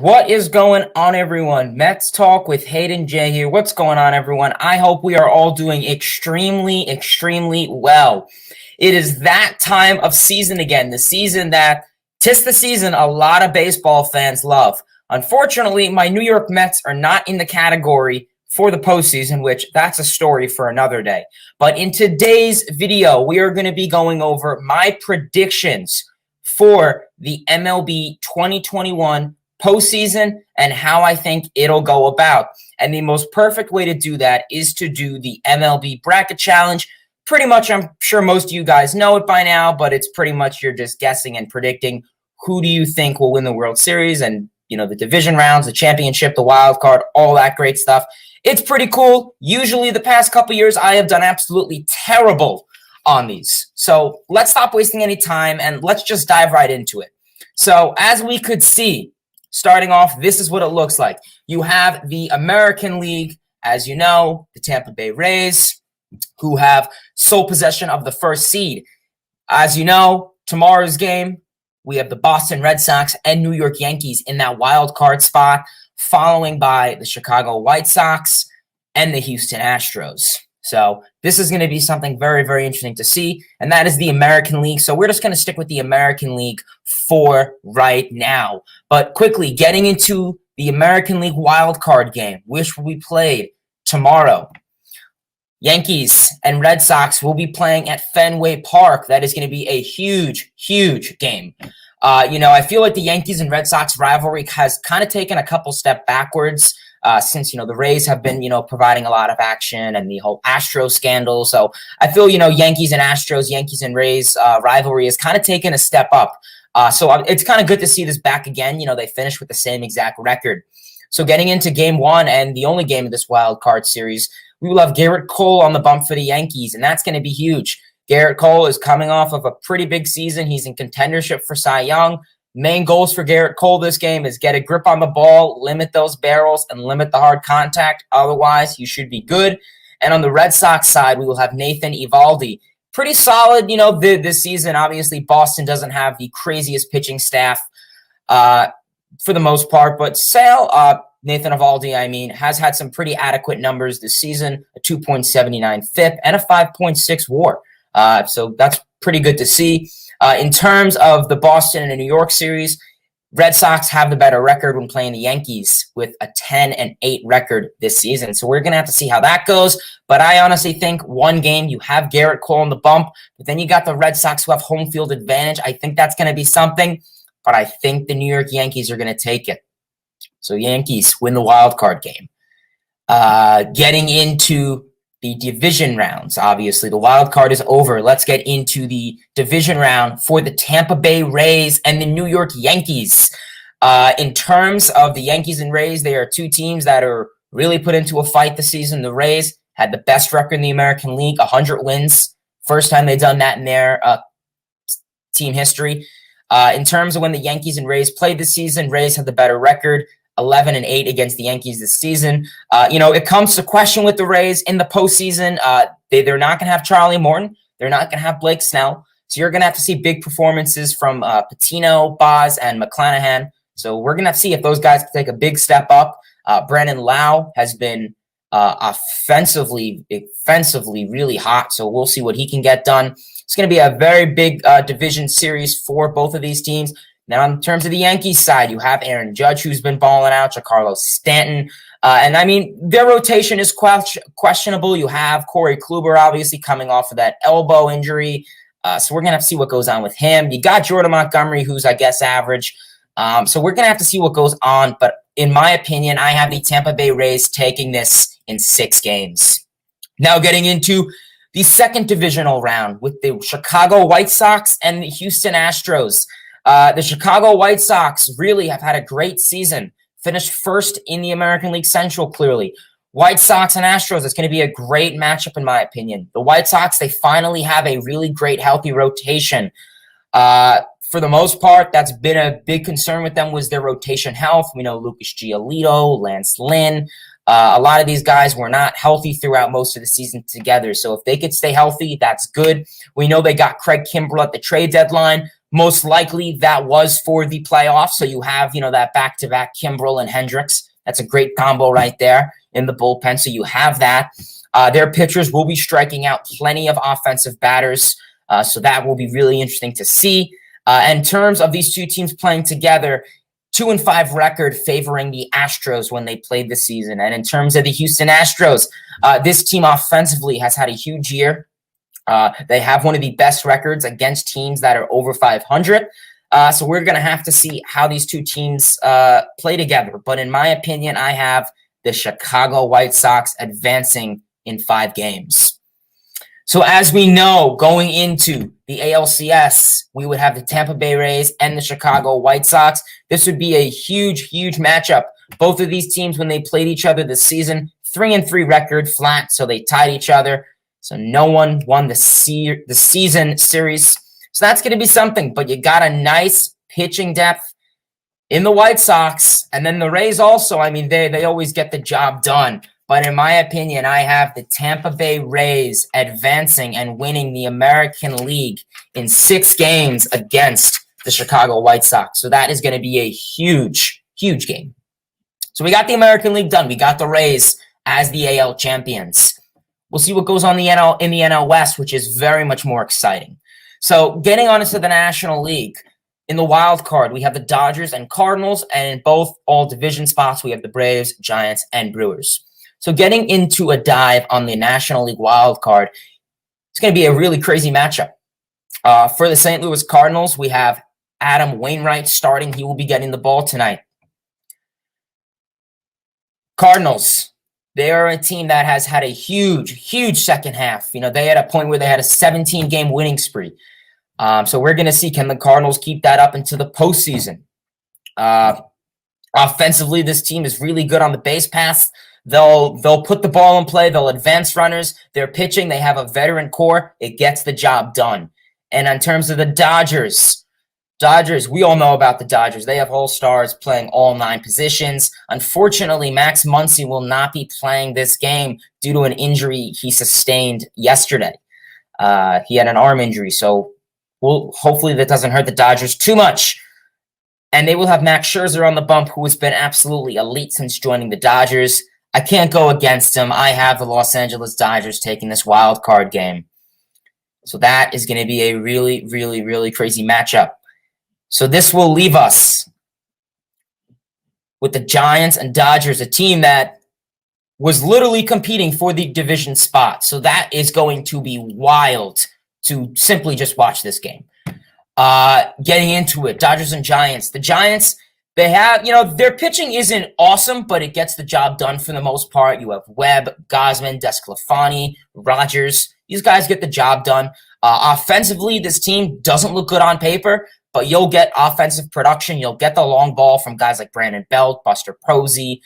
What is going on, everyone? Mets Talk with Hayden J here. What's going on, everyone? I hope we are all doing extremely well. It is that time of season again, the season that, 'tis the season a lot of baseball fans love. Unfortunately, my New York Mets are not in the category for the postseason, which that's a story for another day. But in today's video, we are going to be going over my predictions for the MLB 2021 postseason and how I think it'll go about. And the most perfect way to do that is to do the MLB Bracket Challenge. Pretty much, I'm sure most of you guys know it by now, but it's pretty much you're just guessing and predicting who do you think will win the World Series and, you know, the division rounds, the championship, the wild card, all that great stuff. It's pretty cool. Usually the past couple years, I have done absolutely terrible on these. So let's stop wasting any time and let's just dive right into it. So as we could see, starting off, this is what it looks like. You have the American League, as you know, the Tampa Bay Rays, who have sole possession of the first seed. As you know, tomorrow's game, we have the Boston Red Sox and New York Yankees in that wild card spot, following by the Chicago White Sox and the Houston Astros. So this is going to be something very interesting to see, and that is the American League. So we're just going to stick with the American League for right now. But quickly, getting into the American League wild card game, which will be played tomorrow. Yankees and Red Sox will be playing at Fenway Park. That is going to be a huge game. I feel like the Yankees and Red Sox rivalry has kind of taken a couple step backwards since, the Rays have been, providing a lot of action and the whole Astros scandal. So I feel, Yankees and Astros, Yankees and Rays rivalry has kind of taken a step up. So it's kind of good to see this back again. They finished with the same exact record. So getting into game one and the only game of this wild card series, we will have Garrett Cole on the bump for the Yankees, and that's going to be huge. Garrett Cole is coming off of a pretty big season. He's in contendership for Cy Young. Main goals for Garrett Cole this game is get a grip on the ball, limit those barrels, and limit the hard contact. Otherwise, you should be good. And on the Red Sox side, we will have Nathan Eovaldi. Pretty solid, this season. Obviously, Boston doesn't have the craziest pitching staff for the most part, but Nathan Eovaldi, has had some pretty adequate numbers this season, a 2.79 FIP and a 5.6 WAR. So that's pretty good to see. In terms of the Boston and the New York series, Red Sox have the better record when playing the Yankees with a 10-8 record this season. So we're going to have to see how that goes. But I honestly think one game, you have Garrett Cole on the bump, but then you got the Red Sox who have home field advantage. I think that's going to be something, but I think the New York Yankees are going to take it. So Yankees win the wild card game. Getting into the division rounds, obviously. The wild card is over. Let's get into the division round for the Tampa Bay Rays and the New York Yankees. In terms of the Yankees and Rays, they are two teams that are really put into a fight this season. The Rays had the best record in the American League, 100 wins. First time they've done that in their team history. In terms of when the Yankees and Rays played this season, Rays had the better record. 11-8 against the Yankees this season. It comes to question with the Rays in the postseason. They're not going to have Charlie Morton. They're not going to have Blake Snell. So you're going to have to see big performances from Patino, Boz, and McClanahan. So we're going to have to see if those guys can take a big step up. Brandon Lau has been offensively really hot. So we'll see what he can get done. It's going to be a very big division series for both of these teams. Now, in terms of the Yankees side, you have Aaron Judge, who's been balling out, Giancarlo Stanton. Their rotation is questionable. You have Corey Kluber, obviously, coming off of that elbow injury. So we're going to have to see what goes on with him. You got Jordan Montgomery, who's, I guess, average. So we're going to have to see what goes on. But in my opinion, I have the Tampa Bay Rays taking this in 6 games. Now getting into the second divisional round with the Chicago White Sox and the Houston Astros. The Chicago White Sox really have had a great season, finished first in the American League Central, clearly. White Sox and Astros, it's going to be a great matchup, in my opinion. The White Sox, they finally have a really great, healthy rotation. For the most part, that's been a big concern with them was their rotation health. We know Lucas Giolito, Lance Lynn. A lot of these guys were not healthy throughout most of the season together. So if they could stay healthy, that's good. We know they got Craig Kimbrell at the trade deadline. Most likely that was for the playoffs. So you have, that back-to-back Kimbrel and Hendricks. That's a great combo right there in the bullpen. So you have that. Their pitchers will be striking out plenty of offensive batters. So that will be really interesting to see. In terms of these two teams playing together, 2-5 record favoring the Astros when they played this season. And in terms of the Houston Astros, this team offensively has had a huge year. They have one of the best records against teams that are over 500. So we're going to have to see how these two teams play together. But in my opinion, I have the Chicago White Sox advancing in 5 games. So as we know, going into the ALCS, we would have the Tampa Bay Rays and the Chicago White Sox. This would be a huge, huge matchup. Both of these teams, when they played each other this season, 3-3 record flat, so they tied each other. So no one won the season series. So that's going to be something. But you got a nice pitching depth in the White Sox. And then the Rays also, they always get the job done. But in my opinion, I have the Tampa Bay Rays advancing and winning the American League in 6 games against the Chicago White Sox. So that is going to be a huge, huge game. So we got the American League done. We got the Rays as the AL champions. We'll see what goes on in the NL West, which is very much more exciting. So getting on into the National League, in the wild card, we have the Dodgers and Cardinals, and in all division spots, we have the Braves, Giants, and Brewers. So getting into a dive on the National League wild card, it's going to be a really crazy matchup. For the St. Louis Cardinals, we have Adam Wainwright starting. He will be getting the ball tonight. Cardinals, they are a team that has had a huge, huge second half. They had a point where they had a 17-game winning spree. So we're going to see, can the Cardinals keep that up into the postseason? Offensively, this team is really good on the base paths. They'll put the ball in play. They'll advance runners. They're pitching. They have a veteran core. It gets the job done. And in terms of the Dodgers, we all know about the Dodgers. They have all-stars playing all 9 positions. Unfortunately, Max Muncy will not be playing this game due to an injury he sustained yesterday. He had an arm injury, so hopefully that doesn't hurt the Dodgers too much. And they will have Max Scherzer on the bump, who has been absolutely elite since joining the Dodgers. I can't go against him. I have the Los Angeles Dodgers taking this wild card game. So that is going to be a really, really, really crazy matchup. So this will leave us with the Giants and Dodgers, a team that was literally competing for the division spot. So that is going to be wild to simply just watch this game. Getting into it, Dodgers and Giants. The Giants, they have, their pitching isn't awesome, but it gets the job done for the most part. You have Webb, Gosman, Desclafani, Rogers. These guys get the job done. Offensively, this team doesn't look good on paper, but you'll get offensive production. You'll get the long ball from guys like Brandon Belt, Buster Posey.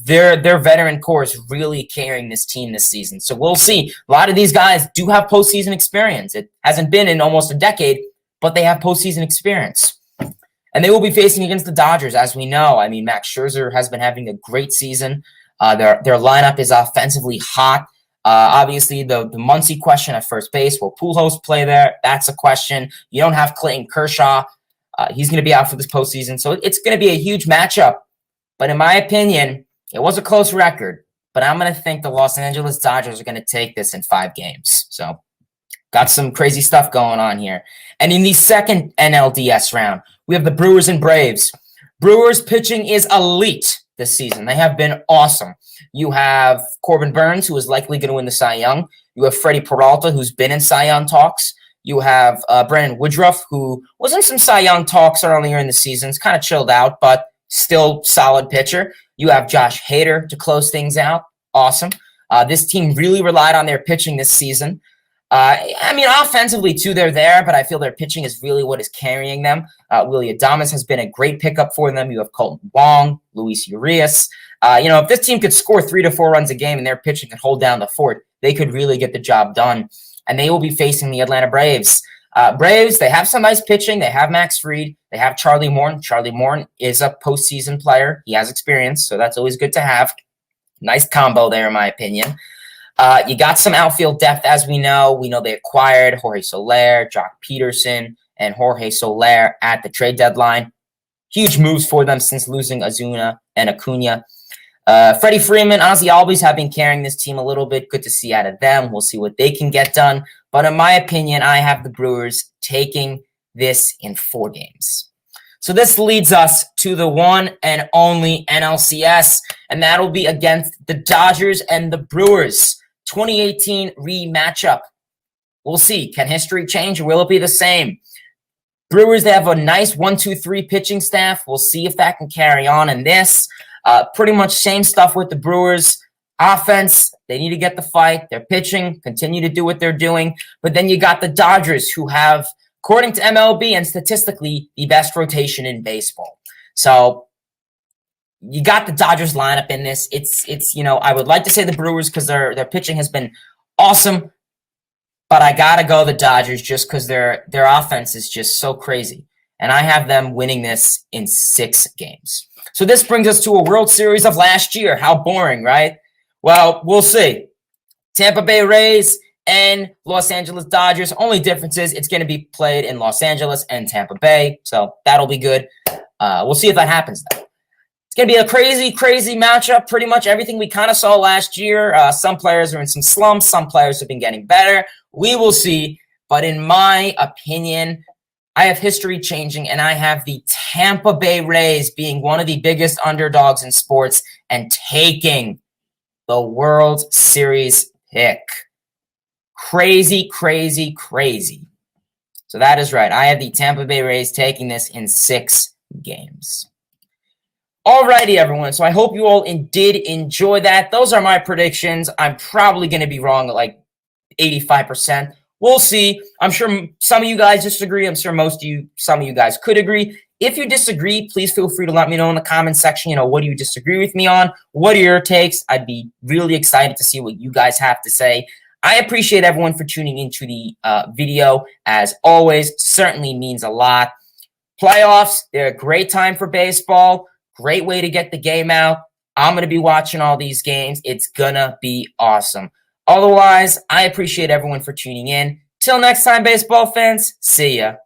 Their veteran core is really carrying this team this season. So we'll see. A lot of these guys do have postseason experience. It hasn't been in almost a decade, but they have postseason experience. And they will be facing against the Dodgers, as we know. Max Scherzer has been having a great season. Their lineup is offensively hot. Obviously, the Muncy question at first base. Will Pujols play there? That's a question. You don't have Clayton Kershaw. He's going to be out for this postseason. So it's going to be a huge matchup. But in my opinion, it was a close record. But I'm going to think the Los Angeles Dodgers are going to take this in 5 games. So got some crazy stuff going on here. And in the second NLDS round, we have the Brewers and Braves. Brewers pitching is elite this season. They have been awesome. You have Corbin Burns, who is likely going to win the Cy Young. You have Freddie Peralta, who's been in Cy Young talks. You have Brandon Woodruff, who was in some Cy Young talks earlier in the season. It's kind of chilled out, but still solid pitcher. You have Josh Hader to close things out. Awesome. This team really relied on their pitching this season. Offensively, too, they're there, but I feel their pitching is really what is carrying them. Willie Adames has been a great pickup for them. You have Colton Wong, Luis Urias. If this team could score 3 to 4 runs a game and their pitching could hold down the fort, they could really get the job done. And they will be facing the Atlanta Braves. Braves, they have some nice pitching. They have Max Fried. They have Charlie Morton. Charlie Morton is a postseason player. He has experience, so that's always good to have. Nice combo there, in my opinion. You got some outfield depth, as we know. We know they acquired Jorge Soler, Jock Peterson, and Jorge Soler at the trade deadline. Huge moves for them since losing Ozuna and Acuna. Freddie Freeman, Ozzy Albies have been carrying this team a little bit. Good to see out of them. We'll see what they can get done. But in my opinion, I have the Brewers taking this in 4 games. So this leads us to the one and only NLCS, and that'll be against the Dodgers and the Brewers. 2018 rematchup. We'll see. Can history change or will it be the same? Brewers, they have a nice 1-2-3 pitching staff. We'll see if that can carry on in this. Pretty much same stuff with the Brewers. Offense, they need to get the fight. They're pitching, continue to do what they're doing. But then you got the Dodgers, who have, according to MLB and statistically, the best rotation in baseball. So you got the Dodgers lineup in this. It's I would like to say the Brewers because their pitching has been awesome. But I got to go the Dodgers just because their offense is just so crazy. And I have them winning this in 6 games. So this brings us to a World Series of last year. How boring, right? Well, we'll see. Tampa Bay Rays and Los Angeles Dodgers. Only difference is it's going to be played in Los Angeles and Tampa Bay. So that'll be good. We'll see if that happens though. It's going to be a crazy, crazy matchup. Pretty much everything we kind of saw last year. Some players are in some slumps. Some players have been getting better. We will see. But in my opinion, I have history changing, and I have the Tampa Bay Rays being one of the biggest underdogs in sports and taking the World Series pick. Crazy, crazy, crazy. So that is right. I have the Tampa Bay Rays taking this in 6 games. Alrighty, everyone. So I hope you all did enjoy that. Those are my predictions. I'm probably going to be wrong at like 85%. We'll see. I'm sure some of you guys disagree. I'm sure some of you guys could agree. If you disagree, please feel free to let me know in the comment section. What do you disagree with me on? What are your takes? I'd be really excited to see what you guys have to say. I appreciate everyone for tuning into the video. As always, certainly means a lot. Playoffs, they're a great time for baseball. Great way to get the game out. I'm going to be watching all these games. It's going to be awesome. Otherwise, I appreciate everyone for tuning in. Till next time, baseball fans, see ya.